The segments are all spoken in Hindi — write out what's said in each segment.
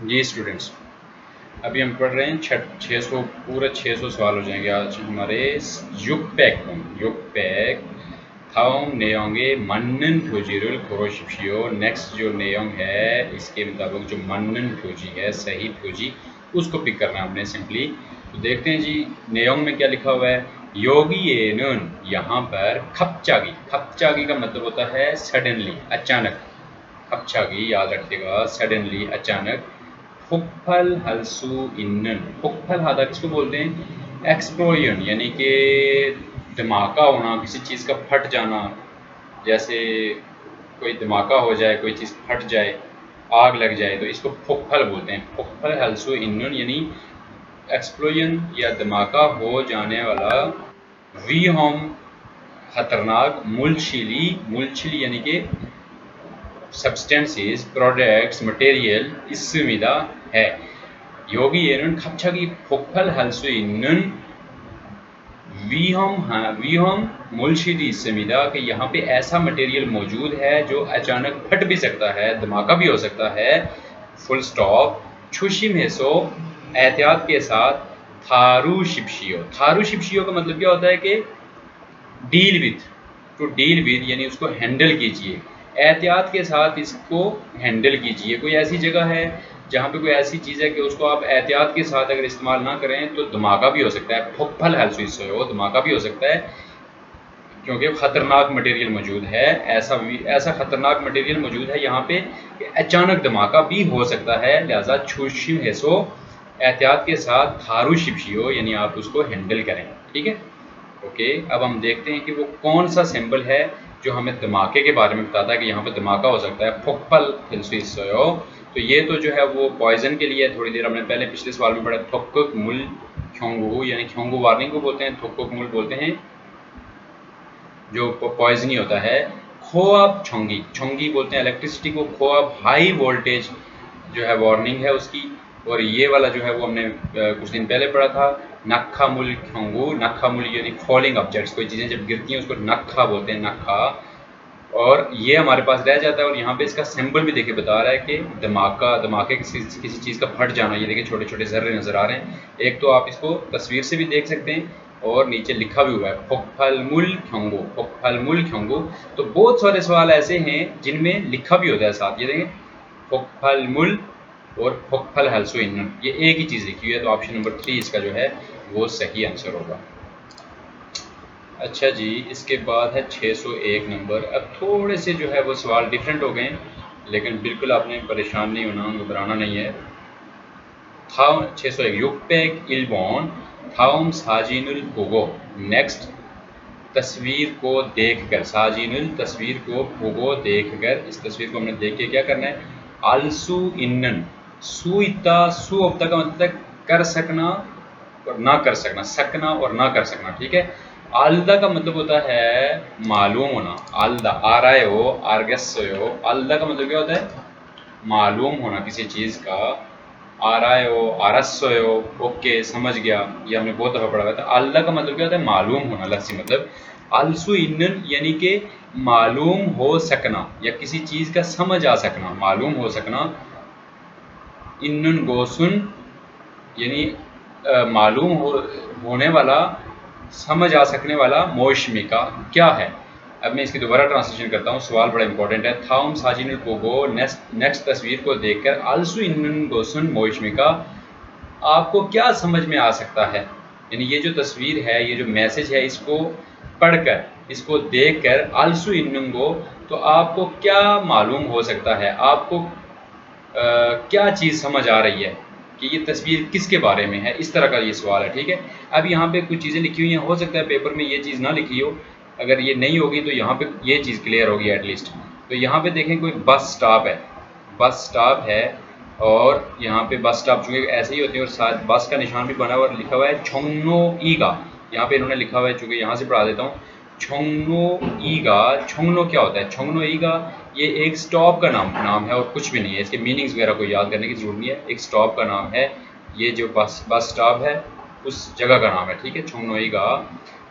जी स्टूडेंट्स, अभी हम पढ़ रहे हैं 600 पूरे 600 सवाल हो जाएंगे आज हमारे युगपैक थाओम नेयोंगे मन्नन फ्यूजिरुल खोरोशिप्शियो। नेक्स्ट जो नेयोंग है इसके मुताबिक जो मन्नन फ्यूजी है सही फ्यूजी उसको पिक करना है हमने सिंपली। तो देखते हैं जी नेयोंग में क्या लिखा हुआ है। योगी एनुन, यहाँ पर खपचागी, खपचागी का मतलब होता है सडनली, अचानक। खपचागी याद रखिएगा, सडनली, अचानक। फुक्फल हलसू इन्नन, फुक्फल हादा किसको बोलते हैं? एक्सप्लोजन, यानी कि धमाका होना, किसी चीज़ का फट जाना। जैसे कोई धमाका हो जाए, कोई चीज़ फट जाए, आग लग जाए, तो इसको फुक्फल बोलते हैं। फुक्फल हलसू इन्नन यानी एक्सप्लोजन या धमाका हो जाने वाला। वी होम खतरनाक। मुलशिली, मुलशिली यानी कि सब्सटेंसेस, प्रोडक्ट्स, मटेरियल इसमिदा है। योगी एनुन खपछगी फुक्फल हलसुइनुन वीहम मुलशिदी इसमिदा कि यहाँ पे ऐसा मटेरियल मौजूद है जो अचानक फट भी सकता है, धमाका भी हो सकता है। Full stop. छुशिम हेसो, एहतियात के साथ। थारू शिप्शियो, थारू शिप्शियो का मतलब क्या होता है कि deal with, to deal with यानी उसको हैंडल कीजिए, एहतियात के साथ इसको हैंडल कीजिए। कोई ऐसी जगह है जहाँ पे कोई ऐसी चीज़ है कि उसको आप एहतियात के साथ अगर इस्तेमाल ना करें तो धमाका भी हो सकता है। फुक्फल हलसुइस हो, धमाका भी हो सकता है क्योंकि खतरनाक मटेरियल मौजूद है। ऐसा खतरनाक मटेरियल मौजूद है यहाँ पे कि अचानक धमाका भी हो सकता है। लिहाजा छुशिम हेसो, एहतियात के साथ। थारू शिपशियो यानी आप उसको हैंडल करें। ठीक है, ओके। अब हम देखते हैं कि वो कौन सा सिंबल है जो हमें धमाके के बारे में बताता है कि यहाँ पे धमाका हो सकता है। फुक्पल हिलसुइसयो, तो ये तो जो है वो पॉइजन के लिए। थोड़ी देर हमने पहले पिछले सवाल में पढ़ा। थोक्कुक मुल ख्योंगु, यानी ख्योंगु वार्निंग को बोलते हैं, थोक्कुक मुल बोलते हैं जो पॉइजनी होता है। खोअब छोंगी, छोंगी बोलते हैं इलेक्ट्रिसिटी को। खोअब हाई वोल्टेज जो है वार्निंग है उसकी। और ये वाला जो है वो हमने कुछ दिन पहले पढ़ा था। नक्खा मुल ख्योंगू, नक्खा मुल यानी फॉलिंग ऑब्जेक्ट्स, कोई चीज़ें जब गिरती हैं उसको नक्खा बोलते हैं, नक्खा। और ये हमारे पास रह जाता है। और यहाँ पे इसका सिंबल भी देखिए बता रहा है कि धमाका, धमाके किसी चीज़ का फट जाना। ये देखिए छोटे छोटे जर्रे नज़र आ रहे हैं। एक तो आप इसको तस्वीर से भी देख सकते हैं और नीचे लिखा भी हुआ है फोकफलमुल ख्योंगो, फोकफलमुल ख्योंगो। तो बहुत सारे सवाल ऐसे हैं जिनमें लिखा भी होता है साथ। ये देखें, फोकफलमुल और फोकफल हलसो इन्नन, ये एक ही चीज़ लिखी हुई है। तो ऑप्शन नंबर 3 इसका जो है वो सही आंसर होगा। अच्छा जी, इसके बाद है 601 नंबर। अब थोड़े से जो है वो सवाल डिफरेंट हो गए, लेकिन बिल्कुल आपने परेशान नहीं होना, घबराना नहीं है। था 601 युगपेक इल्बॉन थाउम साजिनुल पुगो। नेक्स्ट, तस्वीर को देखकर, साजिनुल तस्वीर को, पुगो देखकर। इस तस्वीर को हमने देख के क्या करना है। आलसू इन्नन, सुइता, सुअप्ता का मतलब कर सकना और ना कर सकना, सकना और ना कर सकना। ठीक है। आलदा का मतलब होता है मालूम होना। आलदा, आराय हो, आर्गस हो। आलदा का मतलब क्या होता है? मालूम होना किसी चीज़ का। आराय हो, आरस हो। ओके, समझ गया, ये हमने बहुत दफ़ा पढ़ा हुआ था। आलदा का मतलब क्या होता है? मालूम होना, लफ्सी मतलब। आलसू इन्नन यानी कि मालूम हो सकना या किसी चीज़ का समझ आ सकना, मालूम हो सकना। इन्नन गोसुन यानी मालूम होने वाला, समझ आ सकने वाला। मौसमी का क्या है? अब मैं इसकी दोबारा ट्रांसलेशन करता हूँ, सवाल बड़ा इंपॉर्टेंट है। थाउम साजिन पोगो, नेक्स्ट तस्वीर को देखकर। आलसू इन गोसुन मौसमी का, आपको क्या समझ में आ सकता है? यानी ये जो तस्वीर है, ये जो मैसेज है, इसको पढ़कर, इसको देखकर, आलसू इन्नुंगो, तो आपको क्या मालूम हो सकता है? आपको क्या चीज़ समझ आ रही है कि ये तस्वीर किसके बारे में है? इस तरह का ये सवाल है। ठीक है। अब यहाँ पे कुछ चीज़ें लिखी हुई हैं, हो सकता है पेपर में ये चीज़ ना लिखी हो। अगर ये नहीं होगी तो यहाँ पे ये चीज़ क्लियर होगी एटलीस्ट। तो यहाँ पे देखें, कोई बस स्टॉप है, बस स्टॉप है। और यहाँ पे बस स्टॉप चूँकि ऐसे ही होते हैं और साथ बस का निशान भी बना हुआ और लिखा हुआ है छोंगनो ईगा। यहाँ पे इन्होंने लिखा हुआ है, चूँकि यहाँ से पढ़ा देता हूँ। छोंगनो ईगा, छोंगनो क्या होता है? छोंगनो ईगा ये एक स्टॉप का नाम है और कुछ भी नहीं है। इसके मीनिंग्स वगैरह को याद करने की जरूरत नहीं है, एक स्टॉप का नाम है। ये जो बस स्टॉप है उस जगह का नाम है। ठीक है, छोंगनोईगा।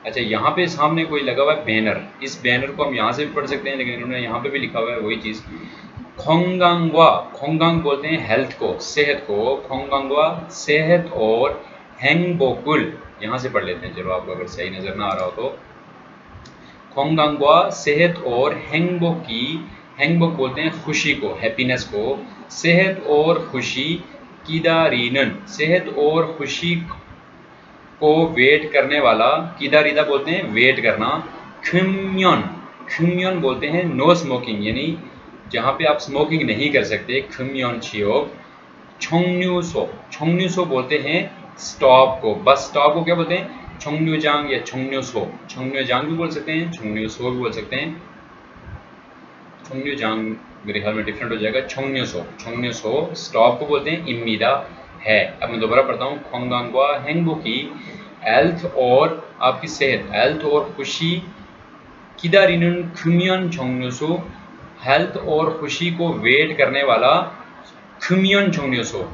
अच्छा, यहाँ पे सामने कोई लगा हुआ है बैनर। इस बैनर को हम यहाँ से भी पढ़ सकते हैं, लेकिन इन्होंने यहाँ पे भी लिखा हुआ है वही चीज़। खोंगांगवा, खोंगांग बोलते हैं हेल्थ को, सेहत को, खोंगांगवा सेहत और हैंगबोकुल, यहाँ से पढ़ लेते हैं चलो, आपको अगर सही नजर ना आ रहा हो तो। खोंगांगवा सेहत और हैंगबोकी, हैंगबोक बोलते हैं खुशी को, हैप्पीनेस को, सेहत और खुशी, किदारीनन सेहत और खुशी को वेट करने वाला, किदारीदा बोलते हैं वेट करना, खम्योन, खम्योन बोलते हैं नो स्मोकिंग, यानी जहाँ पे आप स्मोकिंग नहीं कर सकते, खम्योन छियोग, छोंगन्यूसो, छोंगन्यूसो बोलते हैं स्टॉप को, बस स्टॉप को क्या बोलते हैं, छोंगन्यूजांग या छोंगन्यूसो, छोंगन्यूजांग भी बोल सकते हैं, छोंगन्यूसो भी बोल सकते हैं, छोंगन्यूजांग मेरे ख्याल में डिफरेंट हो जाएगा, छोंगन्यूसो, छोंगन्यूसो स्टॉप को बोलते हैं इम्मीदा है। अब मैं दोबारा पढ़ता हूँ, खोंगांगवा हैंगबुकी हेल्थ और आपकी सेहत, हेल्थ और खुशी, किदारिनुन खुमियन छोंगन्यूसो हेल्थ और खुशी को वेट करने वाला, खुमियन छोंगन्यूसो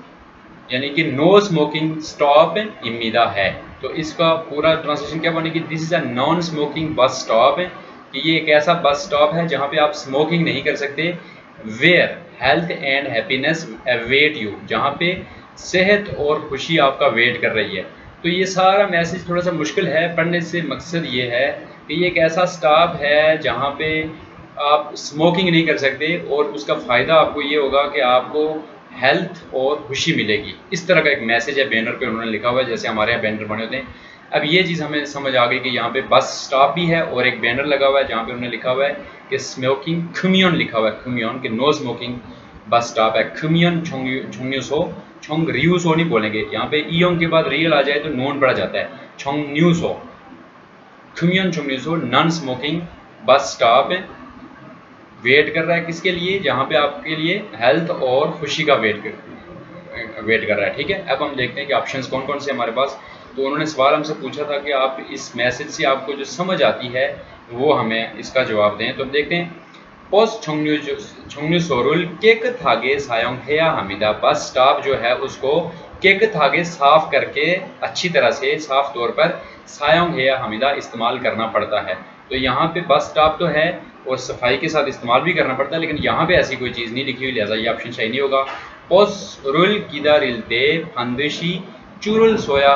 यानी कि नो स्मोकिंग स्टॉप इम्मीदा है। तो इसका पूरा ट्रांसलेशन क्या बनेगी, this is a non smoking bus stop, कि ये एक ऐसा बस स्टॉप है जहाँ पे आप स्मोकिंग नहीं कर सकते, where health and happiness await you, जहाँ पे सेहत और खुशी आपका वेट कर रही है। तो ये सारा मैसेज थोड़ा सा मुश्किल है पढ़ने से, मकसद ये है कि ये एक ऐसा स्टॉप है जहाँ पे आप स्मोकिंग नहीं कर सकते, और उसका फ़ायदा आपको ये होगा कि आपको हेल्थ और खुशी मिलेगी। इस तरह का एक मैसेज है बैनर पे उन्होंने लिखा हुआ है, जैसे हमारे यहाँ बैनर बने होते हैं। अब ये चीज़ हमें समझ आ गई कि यहाँ पे बस स्टॉप भी है और एक बैनर लगा हुआ है जहाँ पे उन्होंने लिखा हुआ है कि स्मोकिंग खुमियन लिखा हुआ है, खुमियन कि नो स्मोकिंग बस स्टॉप है, खुमियन छोंग्यूसो, छोंग रियूसो नहीं बोलेंगे, यहाँ पे ईयोंग के बाद रियल आ जाए तो नोन पड़ा जाता है, छोंग्यूसो, खुमियन छोंग्यूसो non smoking bus stop wait कर रहा है, किसके लिए, जहाँ पे आपके लिए हेल्थ और खुशी का वेट कर रहा है। ठीक है, अब हम देखते हैं कि ऑप्शंस कौन कौन से हमारे पास। तो उन्होंने सवाल हमसे पूछा था कि आप इस मैसेज से आपको जो समझ आती है वो हमें इसका जवाब दें। तो हम देखते हैं, पोस्ट छोंगन्यू सोरुल केक थागे सायोंग हेया हमीदा, बस स्टॉप जो है उसको केक थागे साफ करके, अच्छी तरह से साफ तौर पर सायोंग हेया हमीदा इस्तेमाल करना पड़ता है। तो यहाँ पे बस स्टॉप तो है और सफाई के साथ इस्तेमाल भी करना पड़ता है, लेकिन यहाँ पे ऐसी कोई चीज़ नहीं लिखी हुई, लिहाजा ये ऑप्शन सही नहीं होगा। पोस्रुल किदारिलते फंदिशी चुरुल सोया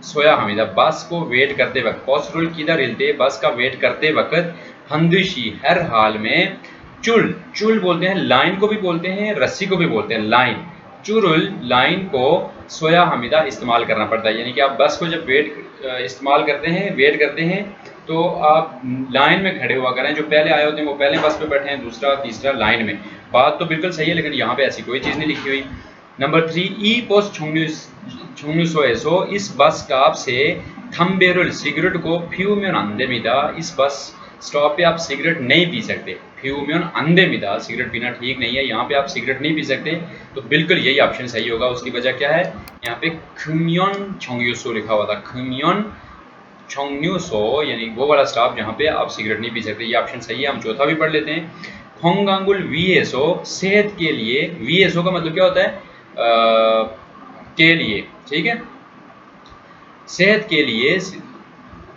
सोया हमीदा, बस को वेट करते वक्त, पोस्रुल किदारिलते बस का वेट करते वक्त, फंदिशी हर हाल में, चुल, चुल बोलते हैं लाइन को भी बोलते हैं, रस्सी को भी बोलते हैं लाइन, चुरुल लाइन को सोया हमीदा इस्तेमाल करना पड़ता है, यानी कि आप बस को जब इस्तेमाल करते हैं, वेट करते हैं, तो आप लाइन में खड़े हुआ करें, जो पहले आए होते हैं वो पहले बस पे बैठे हैं, दूसरा तीसरा लाइन में। बात तो बिल्कुल सही है, लेकिन यहाँ पे ऐसी कोई चीज़ नहीं लिखी हुई। नंबर 3, ई पोस्ट छोंगन्यूसो इस बस स्टॉप से थम्बेरुल सिगरेट को फ्यूमियन अंदेमिदा, इस बस स्टॉप पे आप सिगरेट नहीं पी सकते, फ्यूमियन अंदेमिदा, सिगरेट पीना ठीक नहीं है, यहाँ पे आप सिगरेट नहीं पी सकते। तो बिल्कुल यही ऑप्शन सही होगा। उसकी वजह क्या है, यहाँ पे खुमियन छोंगन्यूसो लिखा हुआ था, खुमियन छोंगन्यूसो यानी वो वाला स्टॉप जहाँ पे आप सिगरेट नहीं पी सकते, ये ऑप्शन सही है। हम चौथा भी पढ़ लेते हैं, खोंगांगुल वीएसओ सेहत के लिए, वीएसओ का मतलब क्या होता है, के लिए, ठीक है, सेहत के लिए,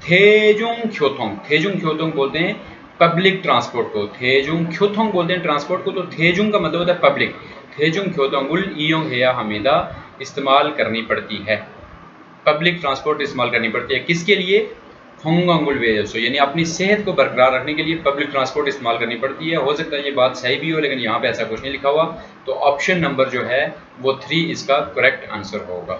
थेजुंग ख्योथोंग, थेजुंग ख्योथोंग बोलते हैं पब्लिक ट्रांसपोर्ट को, थेजुंग ख्योथोंग बोलते हैं ट्रांसपोर्ट को, तो थेजुंग का मतलब होता है पब्लिक, थेजुंग ख्योथोंगुल ईयोंग हेया हमीदा इस्तेमाल करनी पड़ती है, पब्लिक ट्रांसपोर्ट इस्तेमाल करनी पड़ती है, किसके लिए, खोंगांगुल वेजो, यानी अपनी सेहत को बरकरार रखने के लिए पब्लिक ट्रांसपोर्ट इस्तेमाल करनी पड़ती है। हो सकता है ये बात सही भी हो, लेकिन यहाँ पे ऐसा कुछ नहीं लिखा हुआ। तो ऑप्शन नंबर जो है वो 3 इसका करेक्ट आंसर होगा।